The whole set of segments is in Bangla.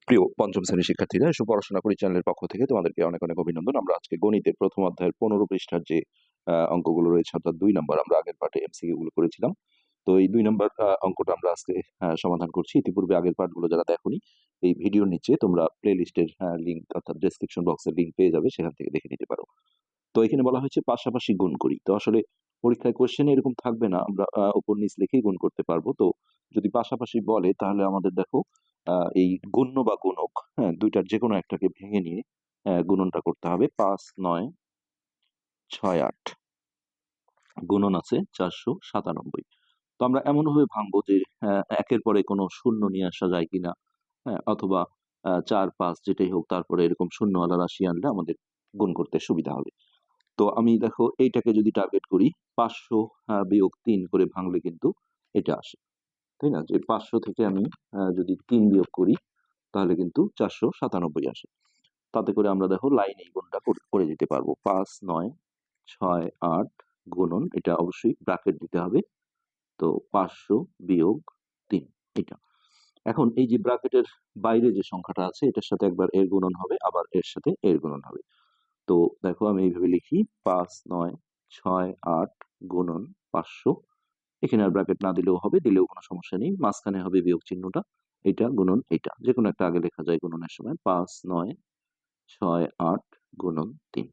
প্রিয় পঞ্চম শ্রেণীর শিক্ষার্থীরা, এসব পড়াশোনা করি চ্যানেলের পক্ষ থেকে তোমাদেরকে অনেক অনেক অভিনন্দন। আমরা আজকে গণিতের প্রথম অধ্যায়ের 15 পৃষ্ঠার যে অঙ্কগুলো রয়েছে, অর্থাৎ 2 নাম্বার, আমরা আগের পার্টে এমসিকিউ গুলো করেছিলাম। তো এই 2 নাম্বার অঙ্কটা আমরা আজকে সমাধান করছি। ইতিপূর্বে আগের পার্টগুলো যারা দেখোনি, এই ভিডিওর নিচে তোমরা প্লে লিস্টের লিঙ্ক অর্থাৎ ডেসক্রিপশন বক্সের লিঙ্ক পেয়ে যাবে, সেখান থেকে দেখে নিতে পারো। তো এখানে বলা হয়েছে পাশাপাশি গুণ করি। তো আসলে পরীক্ষায় কোশ্চেনে এরকম থাকবে না, আমরা উপর নিচ লিখেই গুণ করতে পারবো। তো যদি পাশাপাশি বলে তাহলে আমাদের দেখো এই গণ্য বা গুণক, হ্যাঁ, দুইটার যে কোনো একটাকে ভেঙে নিয়ে গুণনটা করতে হবে। 5, 9, 6, 8 গুণন আছে 497। তো আমরা এমন ভাবে ভাঙবো যে একের পরে কোনো শূন্য নিয়ে আসা যায় কিনা, হ্যাঁ, অথবা 4, 5 যেটাই হোক, তারপরে এরকম শূন্যওয়ালা রাশি আনলে আমাদের গুণ করতে সুবিধা হবে। তো আমি দেখো এইটাকে যদি টার্গেট করি, 500 বিয়োগ 3 করে ভাঙলে কিন্তু এটা আসে, তাই না? যে 500 থেকে আমি যদি 3 বিয়োগ করি তাহলে কিন্তু 497 আসে। তাতে করে আমরা দেখো লাইন এই গুণটা করে দিতে পারবো। 5, 9, 6, 8 গুণন, এটা অবশ্যই ব্র্যাকেট দিতে হবে। তো 500 বিয়োগ 3, এটা। এখন এই যে ব্র্যাকেটের বাইরে যে সংখ্যাটা আছে, এটার সাথে একবার এর গুণন হবে, আবার এর সাথে এর গুণন হবে। তো দেখো আমি এইভাবে লিখি, 5, 9, 6, 8 গুণন 500। এখানে আর ব্র্যাকেট না দিলেও হবে, দিলেও কোনো সমস্যা নেই। মাঝখানে হবে বিয়োগ চিহ্নটা, এটা গুণন এটা, যে কোনো একটা আগে লেখা যায় গুণনের সময়। 5, 9, 6, 8 গুণন 3।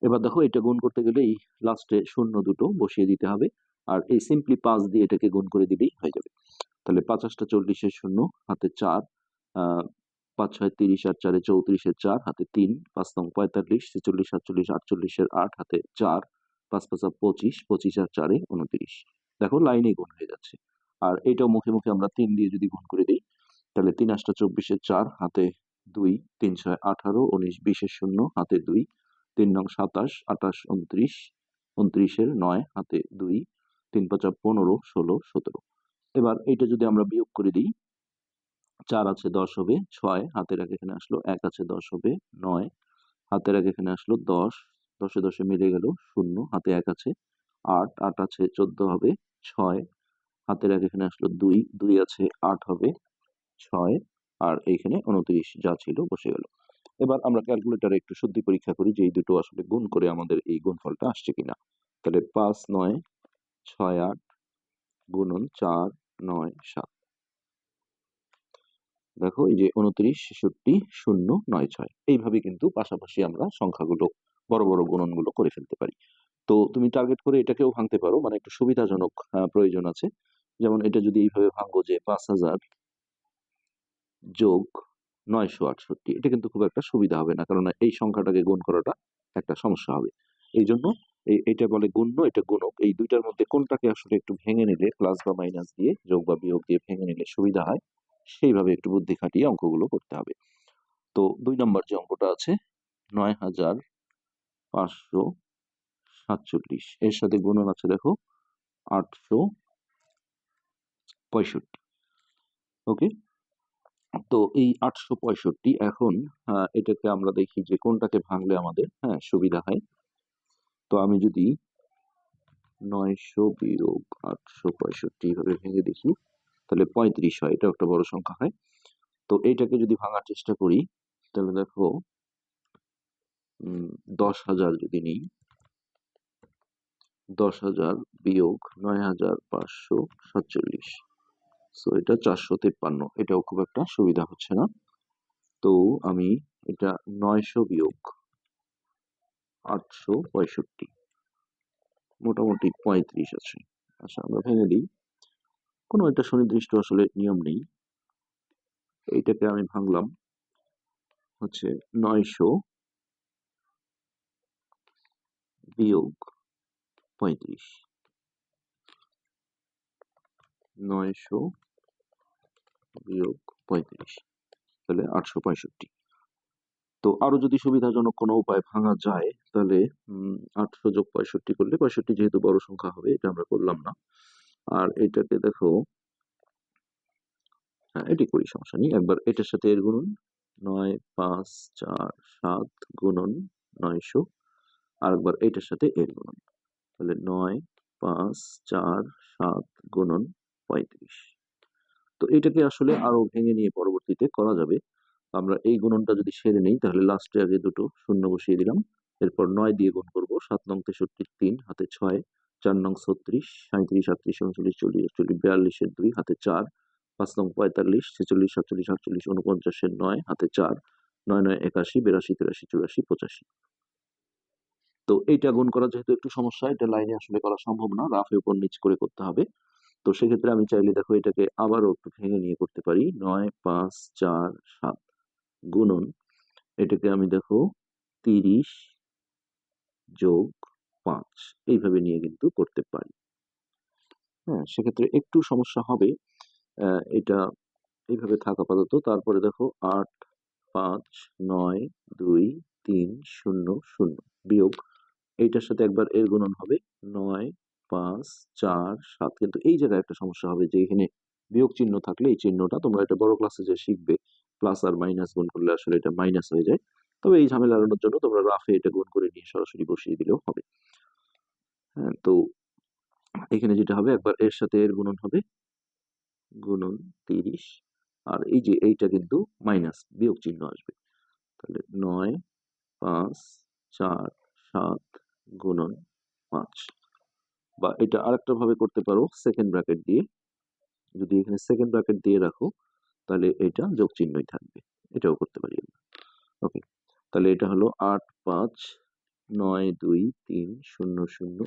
এবার দেখো এটা গুণ করতে গেলে এই লাস্টে শূন্য দুটো বসিয়ে দিতে হবে, আর এই সিম্পলি 5 দিয়ে এটাকে গুণ করে দিলেই হয়ে যাবে। তাহলে ৫০টা ৪০-এর শূন্য, হাতে ৪, ৫-৬ ৩০, আর ৪-এ ৩৪-এর ৪, হাতে ৩, ৫ নং ৪৫, ৪৬, ৪৭, ৪৮-এর ৮, হাতে ৪, ৫-৫ ২৫, ২৫ আর ৪-এ ২৯। দেখো লাইনে গুণ হয়ে যাচ্ছে। আর এটাও মুখে মুখে আমরা ৩ দিয়ে যদি গুণ করে দিই, তাহলে ৩-৮টা ২৪-এর ৪, হাতে ২, ৩-৬ ১৮, ১৯ ২০-এর শূন্য, হাতে ২, ৩ নং ২৭, ২৮, ২৯, ২৯-এর ৯, হাতে ২, ৩-৫ ১৫, ১৬, ১৭। এবার এইটা যদি আমরা বিয়োগ করে দিই, 4 আছে 10 হবে, 6 হাতের আগে এখানে আসলো, 1 আছে 10 হবে, 9 হাতের আগে এখানে আসলো 10, 10 এ 10 এ মিলে গেল, 0 হাতে 1 আছে, 8, 8 আছে 14 হবে, 6 হাতের আগে এখানে আসলো 2, 2 আছে 8 হবে, 6 আর এইখানে 29 যা ছিল বসে গেল। এবার আমরা ক্যালকুলেটরে একটু শুদ্ধি পরীক্ষা করি যে এই দুটো আসলে গুণ করে আমাদের এই গুণফলটা আসছে কিনা। তাহলে 5, 9, 6, 8 গুণন 4, 9, 7। দেখো এই যে 29, 66, 0, 9, 6, এইভাবে কিন্তু পাশাপাশি আমরা সংখ্যাগুলো বড় বড় গুণনগুলো করে ফেলতে পারি। তো তুমি টার্গেট করে এটাকেও ভাঙতে পারো, মানে একটু সুবিধাজনক প্রয়োজন আছে। যেমন এটা যদি এইভাবে ভাঙবো যে 5000 যোগ 968, এটা কিন্তু খুব একটা সুবিধা হবে না, কারণ এই সংখ্যাটাকে গুণ করাটা একটা সমস্যা হবে। এই জন্য এটা বলে গুণ্য, এটা গুণক, এই দুইটার মধ্যে কোনটাকে আসলে একটু ভেঙে নিলে, প্লাস বা মাইনাস দিয়ে, যোগ বা বিয়োগ দিয়ে ভেঙে নিলে সুবিধা হয়, সেইভাবে একটু বুদ্ধি খাটিয়ে অঙ্কগুলো করতে হবে। তো 2 নম্বর যে অঙ্কটা আছে, 9547, এর সাথে গুণন আছে দেখো 865। ওকে, তো এই 865 এখন এটাকে আমরা দেখি যে কোনটাকে ভাঙলে আমাদের সুবিধা হয়। তো আমি যদি 900 বিয়োগ 865 এইভাবে ভেঙে দেখি, তাহলে 35 হয়, এটা একটা বড় সংখ্যা হয়। তো এইটাকে যদি ভাঙার চেষ্টা করি, তাহলে দেখো 10,000 যদি নিই, 10,000 বিয়োগ 9,547, সো এটা 453, এটাও খুব একটা সুবিধা হচ্ছে না। তো আমি এটা 900 বিয়োগ 865, মোটামুটি 35 আছে। আচ্ছা আমরা ভেঙে দিই, কোনো একটা সুনির্দিষ্ট আসলে নিয়ম নেই। এইটাকে আমি ভাঙলাম হচ্ছে 900 বিয়োগ 35, 900 বিয়োগ 35, তাহলে 865। তো আরো যদি সুবিধাজনক কোনো উপায় ভাঙা যায়, তাহলে 800 যোগ 65 করলে, 65 যেহেতু বড় সংখ্যা হবে, এটা আমরা করলাম না। আর এটাকে দেখো, হ্যাঁ এটি করি, সমস্যা নেই। একবার এটার সাথে এর গুণন, 9, 5, 4, 7 গুণন 900, আর একবার এটার সাথে এর গুণন, তাহলে 9, 5, 4, 7 গুণন 35। তো এটাকে আসলে আরো ভেঙে নিয়ে পরবর্তীতে করা যাবে। আমরা এই গুণনটা যদি সেরে নেই তাহলে লাস্টে আগে দুটো শূন্য বসিয়ে দিলাম, এরপর 9 দিয়ে গুণ করব। 7 নং 63 3 হাতে 6, 4 নং 36 37 38 39 40 41 42 এর 2 হাতে 4, 5 নং 45 46 47 48 49 এর 9 হাতে 4, 9 9 81 82 83 84 85। তো এইটা গুণ করা যেহেতু একটু সমস্যা, এটা লাইনে আসলে করা সম্ভব না, রাফে উপর নিচ করে করতে হবে। তো সেক্ষেত্রে আমি চাইলে দেখো এটাকে আবারও একটু ভেঙে নিয়ে করতে পারি। 9 5 4 7 গুণন, এটাকে আমি দেখো 30 যোগ 5 এইভাবে নিয়ে কিন্তু করতে পারি। হ্যাঁ, সেক্ষেত্রে একটু সমস্যা হবে। এটা এইভাবে থাক আপাতত। তারপরে দেখো 8 5 9 2 3 0 0 বিয়োগ, এইটার সাথে একবার এর গুণন হবে 9 5 4 7। কিন্তু এই জায়গায় একটা সমস্যা হবে যে এখানে বিয়োগ চিহ্ন থাকলে এই চিহ্নটা তোমরা এটা বড় ক্লাসে যে শিখবে, প্লাস আর মাইনাস গুণ করলে আসলে এটা মাইনাস হয়ে যায়। তবে এই ঝামেলা এড়ানোর জন্য তোমরা রাফে এটা গুণ করে নিয়ে সরাসরি বসিয়ে দিলেও হবে। হ্যাঁ, তো এখানে যেটা হবে একবার এর সাথে এর গুণন হবে, গুণন 30, আর এই যে এইটা কিন্তু মাইনাস বিয়োগ চিহ্ন আসবে। তাহলে 9 5 4 7 গুণন 5। বা এটা আরেকটা ভাবে করতে পারো সেকেন্ড ব্র্যাকেট দিয়ে। যদি এখানে সেকেন্ড ব্র্যাকেট দিয়ে রাখো তাহলে এটা যোগ চিহ্নই থাকবে, এটাও করতে পারি আমরা। ওকে, তাহলে এটা হলো 8 5 9 2 3 0 0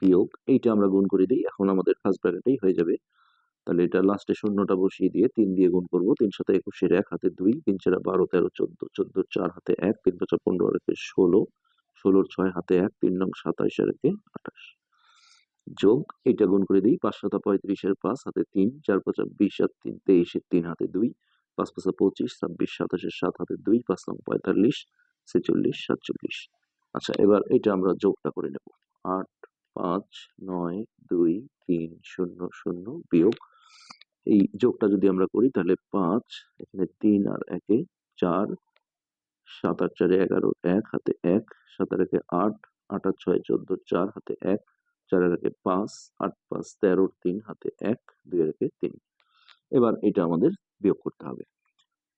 বিয়োগ, এইটা আমরা গুণ করে দিই। এখন আমাদের ফার্স্ট ব্র্যাকেটেই হয়ে যাবে। তাহলে এটা লাস্টে শূন্যটা বসিয়ে দিয়ে 3 দিয়ে গুণ করবো। 3 7 21 এর 1 হাতে 2, 3 4 12 13 14 14 4 হাতে 1, 3 5 15 আর 16, 16 6 হাতে 1, 3 নং 27 আর 28 যোগ, এটা গুণ করে দিই। 5 7 35 এর 5 হাতে 3, 4 5 20 আর 3 23 এর 3 হাতে 2, 5 5 25 26 27 এর 7 হাতে 2, 5 নং 45 46 47। আচ্ছা, এবার এটা আমরা যোগটা করে নেব। 8 5 9 2 3 0 0 বিয়োগ, এই যোগটা যদি আমরা করি তাহলে 5, এখানে 3 আর 1 এ 4, 7 আর 4 এ 11, 1 হাতে 1, 7 আর 1 এ 8, 8 আর 6 14, 4 হাতে 1, 4 আর 1 এ 5, 8 5 13, 3 হাতে 1, 2 আর 1 এ 3। এবার এটা আমাদের বিয়োগ করতে হবে।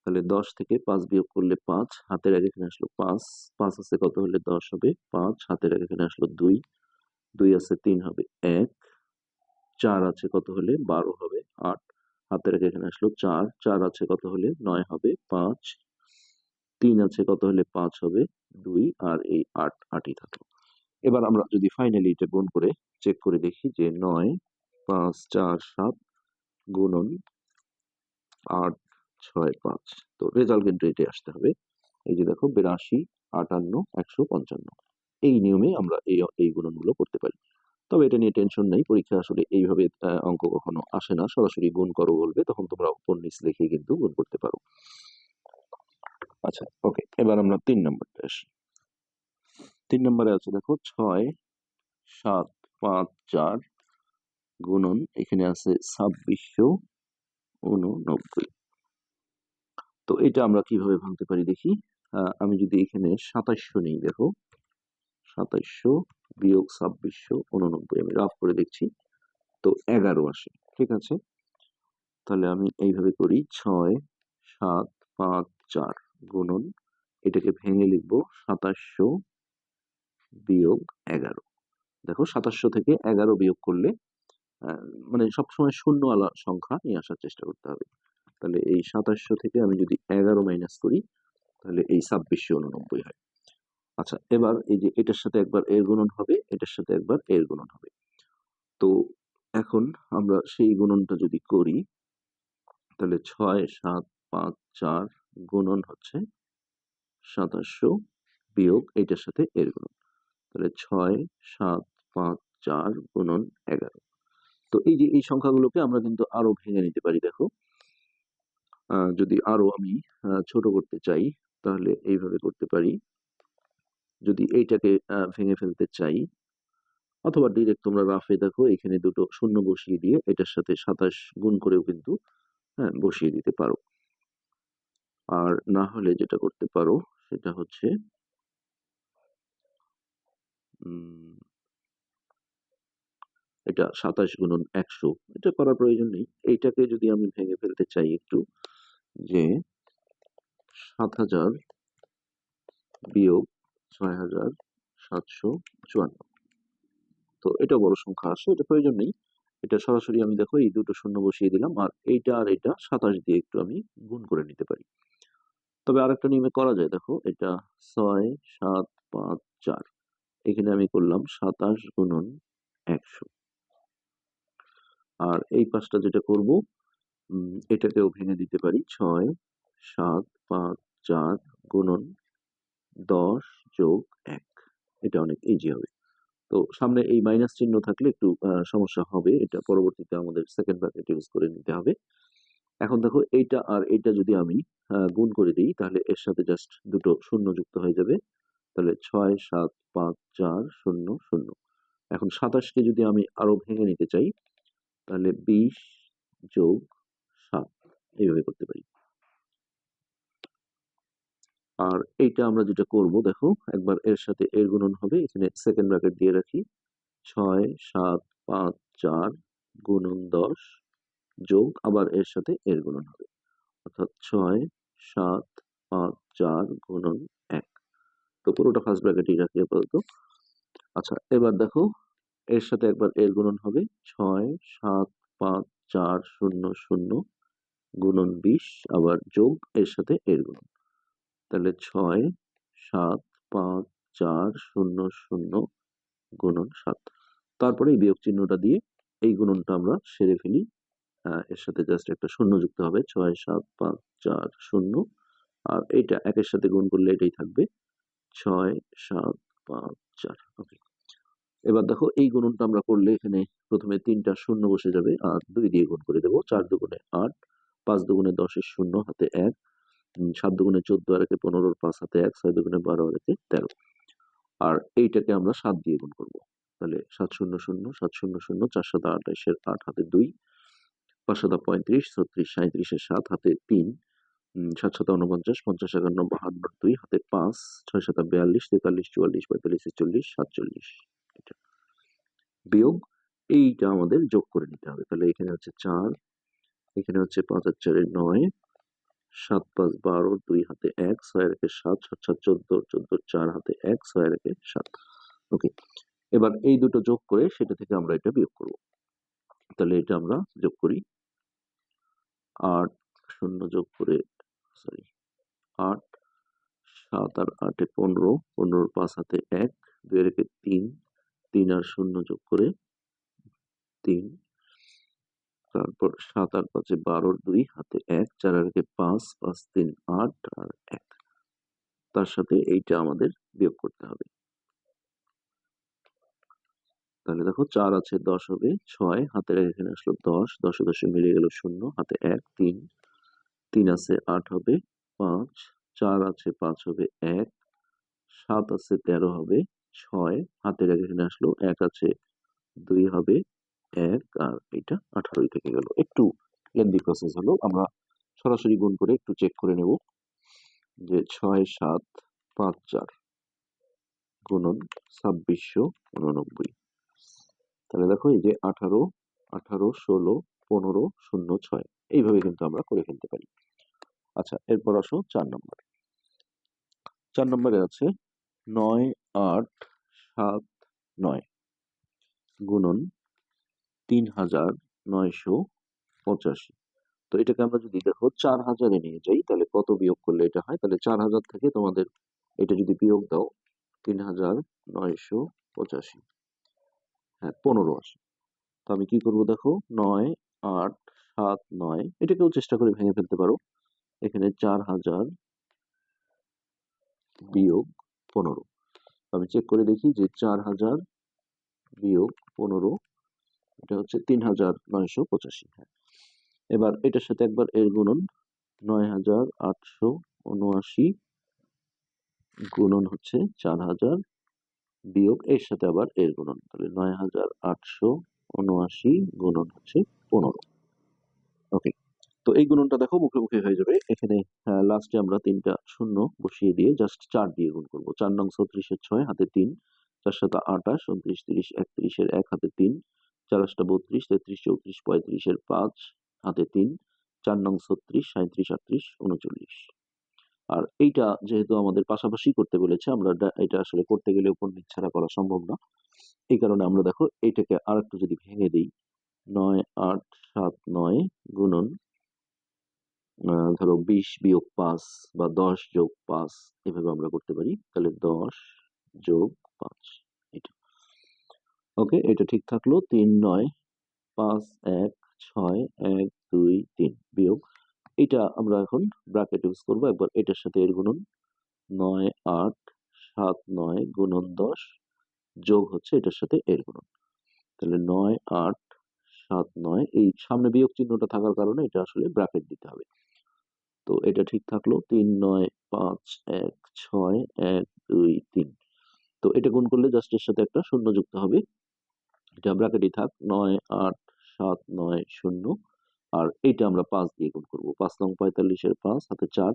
তাহলে 10 থেকে 5 বিয়োগ করলে 5, হাতের আগে এখানে আসলো 5, 5 আছে কত হলে 10 হবে, 5 হাতের আগে এখানে আসলো 2, 2 আছে 3 হবে 1, 4 আছে কত হলে 12 হবে 8, হাতের আগে এখানে আসলো 4, 4 আছে কত হলে 9 হবে 5, 3 আছে কত হলে 5 হবে 2, আর এই 8 8ই থাকলো। এবার আমরা যদি ফাইনালি এটা গুণ করে চেক করে দেখি যে 9 5 4 7 গুণন 8 6 5, তো রেজাল্ট কিন্তু এটাই আসতে হবে। এই যে দেখো 82 58 155, এই নিয়মে আমরা এই গুণনগুলো করতে পারি। তবে এটা নিয়ে টেনশন নেই, পরীক্ষা আসলে এইভাবে অঙ্ক কখনো আসে না, সরাসরি গুণ করো বলবে, তখন তোমরা উপর নিচ লিখে কিন্তু গুণ করতে পারো। আচ্ছা, ওকে, এবার আমরা 3 নম্বরটা আসি। 3 নম্বরে আছে দেখো 6 7 5 4 গুণন, এখানে আছে 2689। তো এটা আমরা কিভাবে ভাঙতে পারি দেখি। আমি যদি এখানে 2700 নিই, দেখো 2700 বিয়োগ 2689, আমি রাফ করে দেখছি, তো 11 আসে। ঠিক আছে, তাহলে আমি এইভাবে করি 6 7 5 4 গুণন, এটাকে ভেঙে লিখবো 2700 বিয়োগ 11। দেখো 2700 থেকে 11 বিয়োগ করলে মানে সবসময় শূন্যওয়ালা সংখ্যা নিয়ে আসার চেষ্টা করতে হবে। তাহলে এই 2700 থেকে আমি যদি 11 মাইনাস করি তাহলে এই 2689 হয়। আচ্ছা, এবার এই যে এটার সাথে একবার এর গুণন হবে, এটার সাথে একবার এর গুণন হবে। তো এখন আমরা সেই গুণনটা যদি করি তাহলে 6 7 5 4 গুণন হচ্ছে 2700 বিয়োগ এটার সাথে এর গুণন, তাহলে 6 7 5 4 গুণন 11। তো এই যে এই সংখ্যাগুলোকে আমরা কিন্তু আরো ভেঙে নিতে পারি। দেখো যদি আরো আমি ছোট করতে চাই তাহলে এইভাবে করতে পারি। যদি এইটাকে ভেঙে ফেলতে চাই, অথবা ডিরেক্ট তোমরা রাফে দেখো এখানে দুটো শূন্য বসিয়ে দিয়ে এটার সাথে 27 গুণ করেও কিন্তু বসিয়ে দিতে পারো। আর না হলে যেটা করতে পারো সেটা হচ্ছে এটা 27 গুণন 100, এটা করার প্রয়োজন নেই। এইটাকে যদি আমি ভেঙে ফেলতে চাই একটু, যে 7,000 বিয়োগ 6,754। তো এটা বড় সংখ্যা আসে, এটা প্রয়োজন নেই। এটা সরাসরি আমি দেখো এই দুটো শূন্য বসিয়ে দিলাম, আর এইটা আর এটা 27 দিয়ে একটু আমি গুণ করে নিতে পারি। তবে আরেকটা নিয়মে করা যায়, দেখো এটা 6, 7, 5, 4, এখানে আমি করলাম 27 গুণন 100। আর এই পাশটা যেটা করব, এটাকেও ভেঙে দিতে পারি, 6, 7, 5, 4 গুণন 10 যোগ 1। এটা অনেক ইজি হবে। তো সামনে এই মাইনাস চিহ্ন থাকলে একটু সমস্যা হবে, এটা পরবর্তীতে আমাদের সেকেন্ড ব্র্যাকেট ইউজ করে নিতে হবে। এখন দেখো এইটা আর এইটা যদি আমি গুণ করে দিই, তাহলে এর সাথে জাস্ট দুটো শূন্য যুক্ত হয়ে যাবে, তাহলে 6, 7, 5, 4, 0, 0। এখন 27কে যদি আমি আরো ভেঙে নিতে চাই, তাহলে 20 যোগ 7, এইভাবে করতে পারি। আর এইটা আমরা যেটা করব, দেখো একবার এর সাথে এর গুণন হবে, এখানে সেকেন্ড ব্র্যাকেট দিয়ে রাখি, 6, 7, 5, 4 গুণন 10 যোগ আবার এর সাথে এর গুণন হবে, অর্থাৎ 6, 7, 5, 4 গুণন 1। তো পুরোটা ফার্স্ট ব্র্যাকেটই রাখি আপাতত। আচ্ছা, এবার দেখো এর সাথে একবার এর গুণন হবে, 6, 7, 5, 4 0 0 গুণন 20, আবার যোগ এর সাথে এর গুণন, তাহলে 6, 7, 5, 4 0 0 গুণন 7। তারপরে এই বিয়োগ চিহ্নটা দিয়ে এই গুণনটা আমরা সেরে ফেলি। এর সাথে জাস্ট একটা শূন্য যুক্ত হবে, 6, 7, 5, 4 0, আর এইটা একের সাথে গুণ করলে এটাই থাকবে, 6, 7, 5, 4। ওকে, এবার দেখো এই গুণনটা আমরা করলে এখানে প্রথমে 3টা শূন্য বসে যাবে, আর 2 দিয়ে গুণ করে দেবো। 4 দুগুণে 8, 5 দুগুণে 10 এর শূন্য হাতে 1, 7 দুগুণে 14 আর একে 15, 5 হাতে 1, 6 দুগুণে 12 আর একে 13। আর এইটাকে আমরা 7 দিয়ে গুণ করবো, তাহলে 7 0 0 7 0 0, 4 7 28 এর 8 হাতে 2, 5 7 35, 36 37 এর 7 হাতে 3, 7 7 49, 50 51 52 2 হাতে 5, 6 7 42, 43 44 45 46 47। এটা বিয়োগ এইটা আমাদের যোগ করে নিতে হবে, তাহলে এখানে হচ্ছে 4, এখানে হচ্ছে 5 আর 4 9, 7 5 12, 2 হাতে 1, 6 আর একে 7, 7 7 14, 14 4 হাতে 1, 6 আর একে 7। ওকে, এবার এই দুটো যোগ করে সেটা থেকে আমরা এটা বিয়োগ করব, তাহলে এটা আমরা যোগ করি, 8 0 যোগ করে, সরি 8, 7 আর 8 15, 15 5 হাতে 1, 2 এর একে 3, 3 আর 0 যোগ করে 3, তারপর 7 আর 5 12, 2 হাতে 1, 4 আর একে 5, 5 3 8 আর 1, তার সাথে এইটা আমাদের বিয়োগ করতে হবে। তাহলে দেখো 4 আছে 10 হবে, 6 হাতের এখানে আসলো 10, 10 এ 10 মিলিয়ে গেল 0 হাতে 1, 3, 3 আছে 8 হবে, 5, 4 আছে 5 হবে 1, 7 আছে 13 হবে, 6 হাতের এখানে আসলো, 1 আছে 2 হবে 1, আর এটা 18 থেকে গেল। একটু লেন্দি প্রসেস হলো, আমরা সরাসরি গুণ করে একটু চেক করে নেব যে 6 7 5 4 গুণন 2689। তাহলে দেখো এই যে 18 18 16 15 0 6, এইভাবে কিন্তু আমরা করে ফেলতে পারি। আচ্ছা, এরপর আসো 4 নম্বর। 4 নম্বরে আছে 9 8 7 9 গুণন 3985। তো এটাকে আমরা যদি দেখো 4000 এ নিয়ে যাই, তাহলে কত বিয়োগ করলে এটা হয়, তাহলে 4000 থেকে তোমাদের এটা যদি বিয়োগ দাও, 3985, হ্যাঁ 15 আসে। তো আমি কি করবো দেখো, 9 8 7 9, এটাকেও চেষ্টা করে ভেঙে ফেলতে পারো। এখানে 4000 বিয়োগ 15, আমি চেক করে দেখি যে 4000 বিয়োগ 15, এটা হচ্ছে 3985। হ্যাঁ, এবার এটার সাথে একবার এর গুণন, 9879 গুণন হচ্ছে 4000 বিয়োগ এর সাথে আবার এর গুণন, তাহলে 9879 গুণন হচ্ছে 15। ওকে, তো এই গুণনটা দেখো মুখে মুখে হয়ে যাবে। এখানে লাস্টে আমরা 3টা শূন্য বসিয়ে দিয়ে জাস্ট 4 দিয়ে গুণ করবো। 4 নং 36 এর 6 হাতে 3, 4 7 28, 29 30 31 এর 1 হাতে 3, 4 8 32, 33 34 35 এর 5 হাতে 3, 4 নং 36 37 38 39। আর এইটা যেহেতু আমাদের পাশাপাশি করতে বলেছে, আমরা এটা আসলে করতে গেলে উপর নিচ ছাড়া করা সম্ভব না। এই কারণে আমরা দেখো এইটাকে আরেকটু যদি ভেঙে দিই, 9 8 7 9 গুণন ধরো 20 বিয়োগ 5 বা 10 যোগ 5, এভাবে আমরা করতে পারি। তাহলে 10 যোগ 5 এটা। ওকে, এটা ঠিক থাকলো। 3 9 5 1 6 1 2 3 বিয়োগ, এটা আমরা এখন ব্র্যাকেট ইউজ করবো একবার, এটার সাথে এর গুণন 9 8 7 9 গুণন 10 যোগ হচ্ছে এটার সাথে এর গুণন। তাহলে 9 8 7 9, এই সামনে বিয়োগ চিহ্নটা থাকার কারণে এটা আসলে ব্র্যাকেট দিতে হবে। তো এটা ঠিক থাকলো। 3 9 5 1 6 1 2 3। তো এটা গুণ করলে জাস্ট এর সাথে একটা শূন্য যুক্ত হবে, এটা ব্র্যাকেটই থাক। 9 8 7 9 0। আর এইটা আমরা 5 দিয়ে গুণ করবো। 5 নং 45 এর 5 হাতে 4,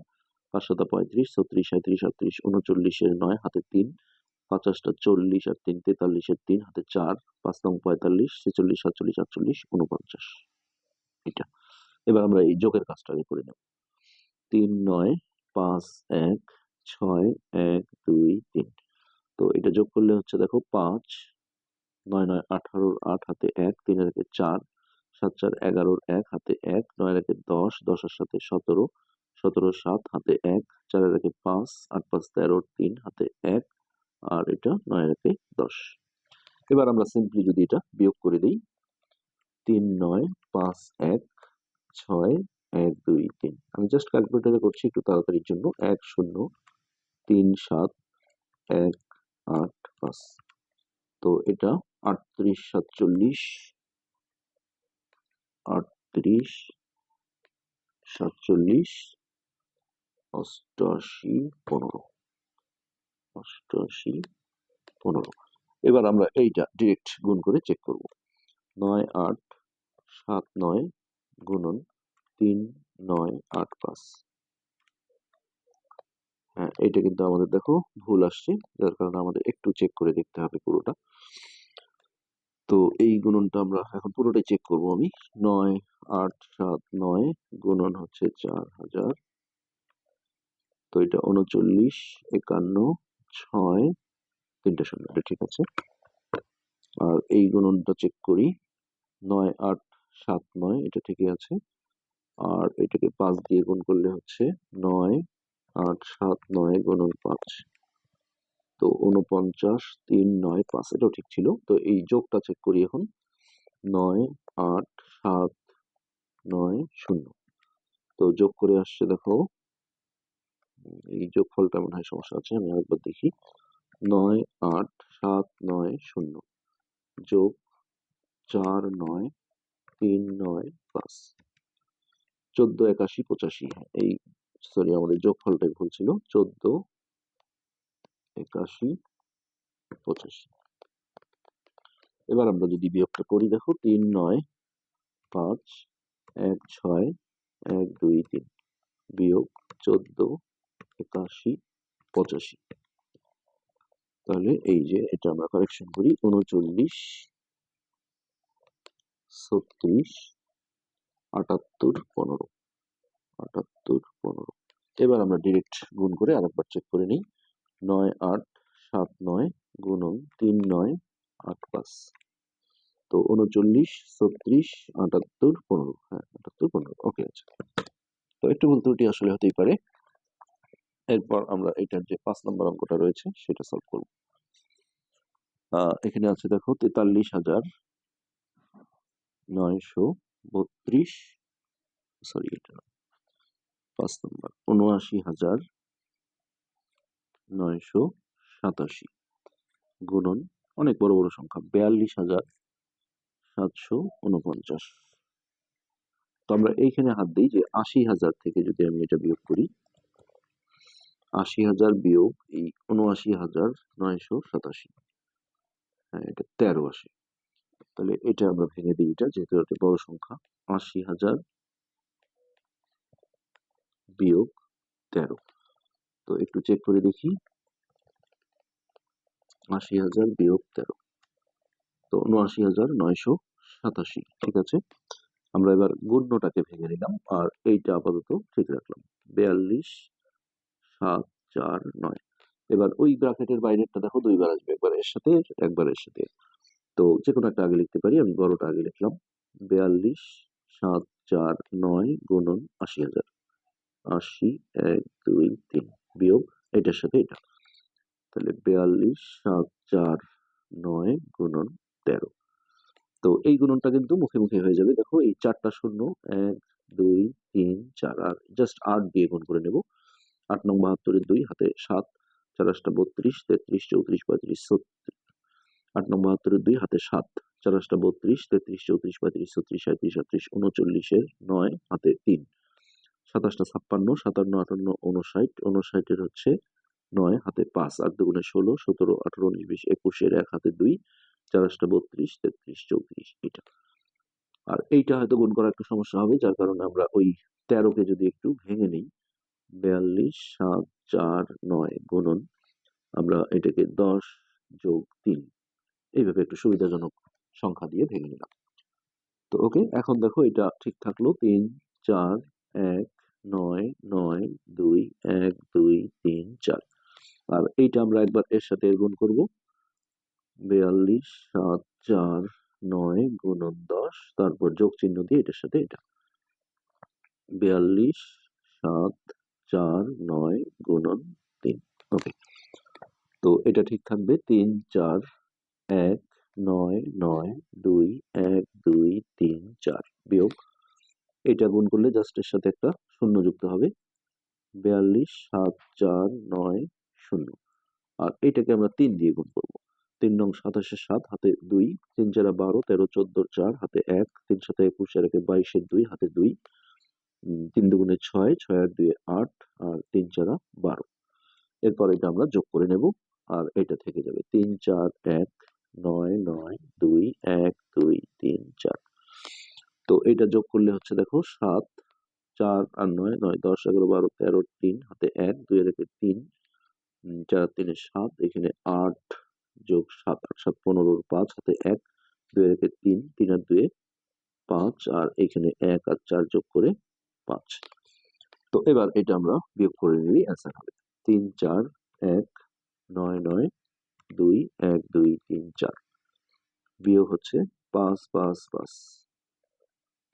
5 7 35, 36 37 38 39 এর 9 হাতে 3, 50 40 আর 3 43 এর 3 হাতে 4, 5 নং 45 46 47 48 49 এটা। এবার আমরা এই যোগের কাজটা আগে করে নেব। 3 9 5 1 6 1 2 3। তো এটা যোগ করলে হচ্ছে দেখো 5 9 9 18 8 হাতে 1, 3 এর 4, 7 4 11 1 হাতে 1, 9 এর 10, 10 এর সাথে 17, 17 7 হাতে 1, 4 এর 5, 8 5 13, 3 হাতে 1, আর এটা 9 এর 10। এবার আমরা সিম্পলি যদি এটা বিয়োগ করে দিই, 3 9 5 1 6 1 2 3। আমি জাস্ট ক্যালকুলেটরে করছি একটু তাড়াতাড়ির জন্য। 1 0 3 7 1 8 5। তো এটা 38 47 38 47 88 15 88 15। এবার আমরা এইটা ডিরেক্ট গুণ করে চেক করব। 9 8 7 9 গুণন 3 9 8 5। হ্যাঁ, এটা কিন্তু আমাদের দেখো ভুল আসছে, যার কারণে আমাদের একটু চেক করে দেখতে হবে পুরোটা। তো এই গুণনটা আমরা এখন পুরোটাই চেক করব আমি। 9 8 7 9 গুণন হচ্ছে 4000। তো এটা 39 51 6 3টে শূন্য, এটা ঠিক আছে। আর এই গুণনটা চেক করি, 9 8 7 9, এটা ঠিকই আছে। আর এটাকে 5 দিয়ে গুণ করলে হচ্ছে 9 8 7 9 গুণন 5, তো 49 3 9 5, এটাও ঠিক ছিল। তো এই যোগটা চেক করি এখন, 9 8 7 9 0। তো যোগ করে আসছে দেখো, এই যোগফলটা মনে হয় সমস্যা আছে, আমি আরেকবার দেখি। 9 8 7 9 0 যোগ 4 9 3 9 5, 14 81 85। এই সরি, আমাদের যোগফলটাই ভুল ছিল, 14 81 85। এবার আমরা যদি বিয়োগটা করি, দেখো 3 9 5 1 6 1 2 3 বিয়োগ 14 81 85। তাহলে এই যে এটা আমরা কারেকশন করি, 39 36 78 15 78 15। এবার আমরা ডিরেক্ট গুণ করে আরেকবার চেক করে নিই। 9 8 7 9 গুণন 3 9 8 5। তো 39 36 78 15। হ্যাঁ, 78 15, ওকে আছে। তো একটু ভুল ত্রুটি আসলে হতেই পারে। এরপর আমরা এটার যে 5 নম্বর অঙ্কটা রয়েছে সেটা সলভ করব। এখানে আছে দেখো 43,932, সরি এটা না, 5 নম্বর 79,987 গুণন অনেক বড় বড় সংখ্যা 42,749। তো আমরা এইখানে হাত দিই যে 80,000 থেকে যদি আমি এটা বিয়োগ করি, 80,000 বিয়োগ এই 79,987, হ্যাঁ এটা 13 আসে। তাহলে এটা আমরা ভেঙে দিই, এটা যেহেতু একটা বড় সংখ্যা। 80,000 বিয়োগ 13। তো একটু চেক করে দেখি, 80,000 বিয়োগ 13, তো 79,987, ঠিক আছে। আমরা এবার গুণটাকে ভেঙে নিলাম, আর এইটা আপাতত ঠিক রাখলাম। 42 7 4 9। এবার ওই ব্র্যাকেটের বাইরেরটা দেখো দুইবার আসবে, একবার এর সাথে একবার এর সাথে। তো যে কোনো একটা আগে লিখতে পারি, আমি বড়টা আগে লিখলাম। 42 7 4 9 গুণন 80,000। 80 1 2 3 বিয়োগ এটার সাথে এটা, তাহলে 42 7 4 9 গুণন 13। তো এই গুণনটা কিন্তু মুখে মুখে হয়ে যাবে, দেখো এই চারটা শূন্য 1 2 3 4 আর জাস্ট 8 দিয়ে গুণ করে নেব। 8 নং 72 2 হাতে 7 4 8 32 33 34 35 36। 8 নং 72 2 হাতে 7 4 8 32 33 34 35 36 37 38 39 9 হাতে 3 27 56 57 58 59 59 এর হচ্ছে 9 হাতে 5 8 দুগুণে 16 17 18 19 20 21 1 হাতে 2 4 8 32 33 34 এটা। আর এইটা হয়তো গুণ করা একটু সমস্যা হবে, যার কারণে আমরা ওই 13 কে যদি একটু ভেঙে নিই, 42 7 4 9 গুণন, আমরা এটাকে 10 যোগ 3 এইভাবে একটু সুবিধাজনক সংখ্যা দিয়ে ভেঙে নিলাম। তো ওকে, এখন দেখো এটা ঠিক থাকলো। 3 4 1 9 9 2 1 2 3 4। আর এইটা আমরা একবার এর সাথে গুণ করব। 42 7 4 9 গুণন 10, তারপর যোগ চিহ্ন দিয়ে এটার সাথে এটা। 42 7 4 9 গুণন 3। ওকে, তো এটা ঠিক থাকবে। 3 4 1 9 9 2 1 2 3 4 বিয়োগ এটা গুণ করলে জাস্ট এর সাথে একটা শূন্য যুক্ত হবে। 42 7 4 9 0। আর এটাকে আমরা 3 দিয়ে গুণ করবো। 3 নং 27 7 হাতে 2 3 4 12 13 14 4 হাতে 1 3 7 21 আর 22 2 হাতে 2 3 দুগুণে 6 6 আর 2 8 আর 3 4 12। এরপর এটা আমরা যোগ করে নেব আর এটা থেকে যাবে 3 4 1 9 9 2 1 2 3 4। তো এটা যোগ করলে হচ্ছে দেখো 7 4 আর 9 9 10 11 12 13 3 হাতে 1 2 এর 3 4 3 7 এখানে 8 যোগ 7 8 7 15 5 হাতে 1 2 এর 3 3 আর 2 5 আর এখানে 1 আর 4 যোগ করে 5। তো এবার এটা আমরা বিয়োগ করে নিলে অ্যান্সার হবে 3 4 1 9 9 2 1 2 3 4 বিয়োগ হচ্ছে 5 5 5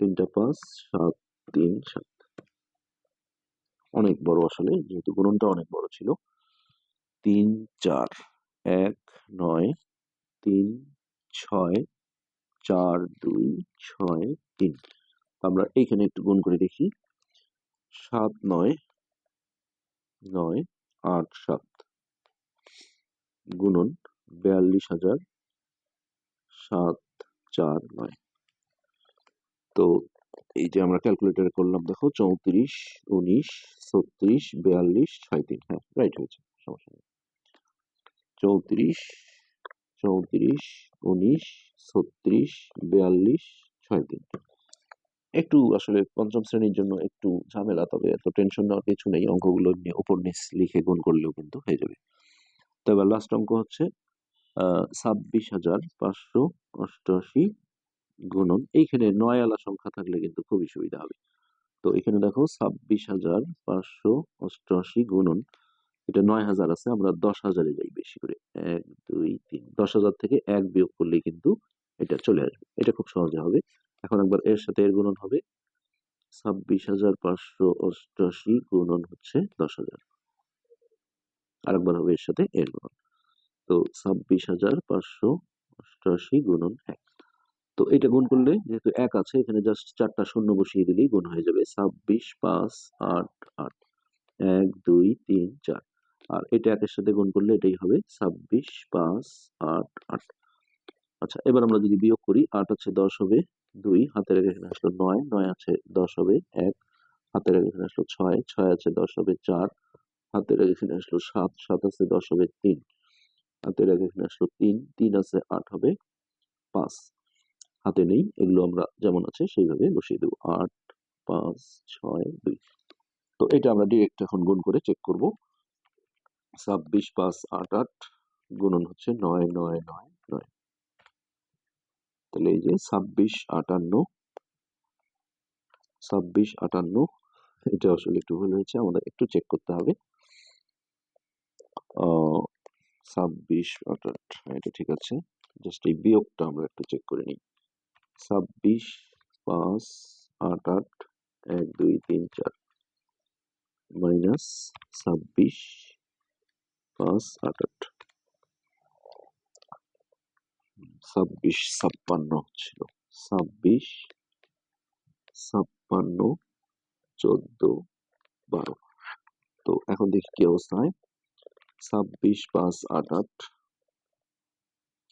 3টা 5 7 3 7। অনেক বড় আসলে, যেহেতু গুণনটা অনেক বড় ছিল। 3 4 1 9 3 6 4 2 6 3। আমরা এইখানে একটু গুণ করে দেখি। 7 9 9 8 7 গুণন 42,000 7 4 9। তো এই যে আমরা ক্যালকুলেটরে করলাম, দেখো 34 19 36 42 63। হ্যাঁ, রাইট হয়েছে, সমস্যা নেই। 34 34 19 36 42 63। একটু আসলে পঞ্চম শ্রেণীর জন্য একটু ঝামেলা, তবে এত টেনশন নেওয়ার কিছু নেই, অঙ্কগুলো নিয়ে উপর নিচ লিখে গুণ করলেও কিন্তু হয়ে যাবে। তো এবার লাস্ট অঙ্ক হচ্ছে 26,588 গুণন, এইখানে 9 আলা সংখ্যা থাকলে কিন্তু খুবই সুবিধা হবে। তো এখানে দেখো 26,588 গুণন, এটা 9,000 আছে, আমরা 10,000-এ যাই বেশি করে। 1 2 3, 10,000 থেকে 1 বিয়োগ করলেই কিন্তু এটা চলে আসবে। এটা খুব সহজে হবে। এখন একবার এর সাথে এর গুণন হবে। 26,588 গুণন হচ্ছে 10,000। আরেকবার হবে এর সাথে এর গুণন। তো 26,588 গুণন 1। তো এটা গুণ করলে যেহেতু 1 আছে, এখানে জাস্ট 4টা শূন্য বসিয়ে দিলেই গুণ হয়ে যাবে। 26 5 8 8 1 2 3 4। আর এটা 1 এর সাথে গুণ করলে এটাই হবে 26 5 8 8। আচ্ছা, এবার আমরা যদি বিয়োগ করি, 8 আছে 10 হবে 2, হাতের আগে এখানে আসলো 9 9 আছে 10 হবে 1, হাতের আগে এখানে আসলো 6 6 আছে 10 হবে 4, হাতের আগে এখানে আসলো 7 7 আছে 10 হবে 3, হাতের আগে এখানে আসলো 3 3 আছে 8 হবে 5। হাতে নেই, এগুলো আমরা যেমন আছে সেইভাবে বসিয়ে দেবো। 8 5 6 2। তো এটা আমরা ডিরেক্ট এখন গুণ করে চেক করব। 26 5 8 8 গুণন হচ্ছে 9 9 9 9। তাহলে এই যে 26 58 26 58, এটা আসলে একটু ভুল হয়েছে, আমাদের একটু চেক করতে হবে। 26 28 এটা ঠিক আছে। জাস্ট এই বিয়োগটা আমরা একটু চেক করে নিই। 26 5 8 8 1 2 3 4 মাইনাস 26 5 8 8 26 56 ছিল। 26 56 14 12। তো এখন দেখি কি অবস্থা হয়। 26 5 8 8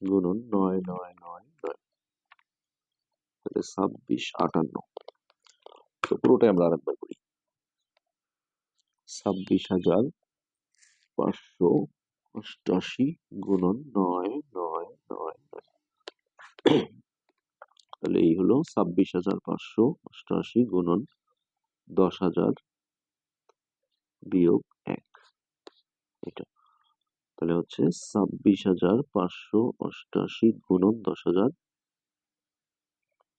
গুণন 9 9 9 9 তাহলে 26 58। তো পুরোটাই আমরা আরেকবার করি। 26,588 গুণন 9 9 9 9। তাহলে এই হলো 26,588 গুণন 10,000 বিয়োগ 1। এটা তাহলে হচ্ছে 26,588 গুণন 10,000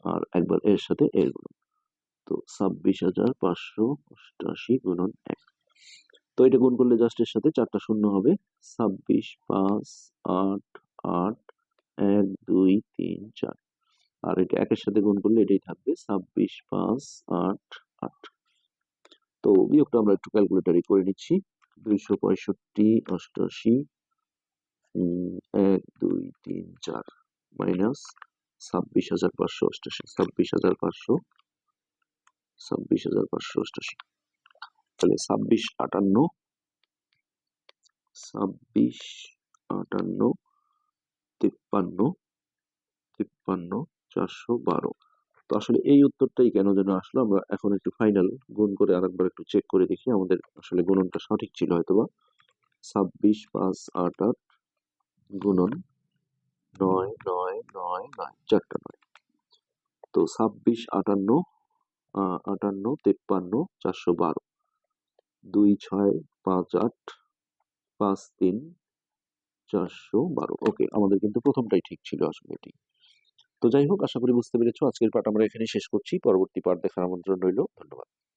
আর একবার এর সাথে এর গুণন। তো 26,588 গুণন 1। তো এটা গুণ করলে জাস্ট এর সাথে 4টা শূন্য হবে। 26 5 8 8 1 2 3 4 আর এটা একের সাথে গুণ করলে এটাই থাকবে 26 5 8 8। তো বিয়োগটা আমরা একটু ক্যালকুলেটরে করে নিচ্ছি। 265 88 1 2 3 4 মাইনাস 26,588 26,588 তাহলে 26 58 26 58 53 53 412। তো আসলে এই উত্তরটাই কেন যেন আসলো। আমরা এখন একটু ফাইনাল গুণ করে আরেকবার একটু চেক করে দেখি আমাদের আসলে গুণনটা সঠিক ছিল হয়তোবা। 26 5 8 8 গুণন 9 9 9 9 4টা 9। তো 26 58 58 53 412 2 6 5 8 5 3 412। ওকে, আমাদের কিন্তু প্রথমটাই ঠিক ছিল আসলে এটি। তো যাই হোক, আশা করি বুঝতে পেরেছো। আজকের পাঠ আমরা এখানে শেষ করছি। পরবর্তী পাঠ দেখার আমন্ত্রণ রইল। ধন্যবাদ।